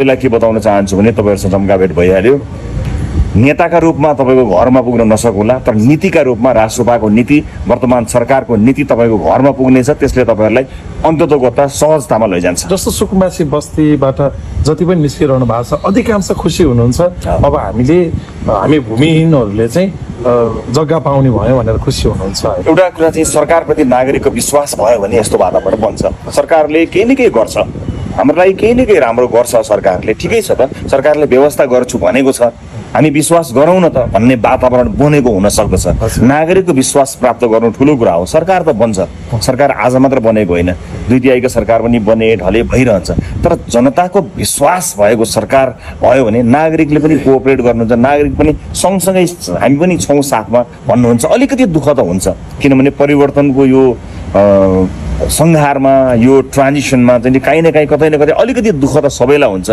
त्यसलाई के बताउन चाहन्छु भने तपाईँहरूसँग जम्का भेट भइहाल्यो। नेताका रूपमा तपाईँको घरमा पुग्न नसकुला, तर नीतिका रूपमा राष्ट्रसभाको नीति, वर्तमान सरकारको नीति तपाईँको घरमा पुग्नेछ। त्यसले तपाईँहरूलाई अन्ततोगत्ता सहजतामा लैजान्छ। जस्तो सुकुम्बासी बस्तीबाट जति पनि निस्किरहनु भएको छ अधिकांश खुसी हुनुहुन्छ। अब हामी भूमिहीनहरूले चाहिँ जग्गा पाउने भयो भनेर खुसी हुनुहुन्छ। एउटा कुरा चाहिँ सरकारप्रति नागरिकको विश्वास भयो भने यस्तो वातावरण बन्छ। सरकारले केही न केही गर्छ, हाम्रो लागि केही न केही राम्रो गर्छ सरकारले, ठिकै छ त, सरकारले व्यवस्था गर्छु भनेको छ, हामी विश्वास गरौँ न त भन्ने वातावरण बनेको हुन सक्दछ। नागरिकको विश्वास प्राप्त गर्नु ठुलो कुरा हो। सरकार त बन्छ, सरकार आज मात्र बनेको होइन, 2 तिहाईको सरकार पनि बने ढले भइरहन्छ। तर जनताको विश्वास भएको सरकार भयो भने नागरिकले पनि कोअपरेट गर्नुहुन्छ, नागरिक पनि सँगसँगै हामी पनि छौँ साथमा भन्नुहुन्छ। अलिकति दुःख त हुन्छ, किनभने परिवर्तनको यो संहारमा, यो ट्रान्जिसनमा चाहिँ कहीँ न कहीँ कतै न कतै अलिकति दुःख त सबैलाई हुन्छ।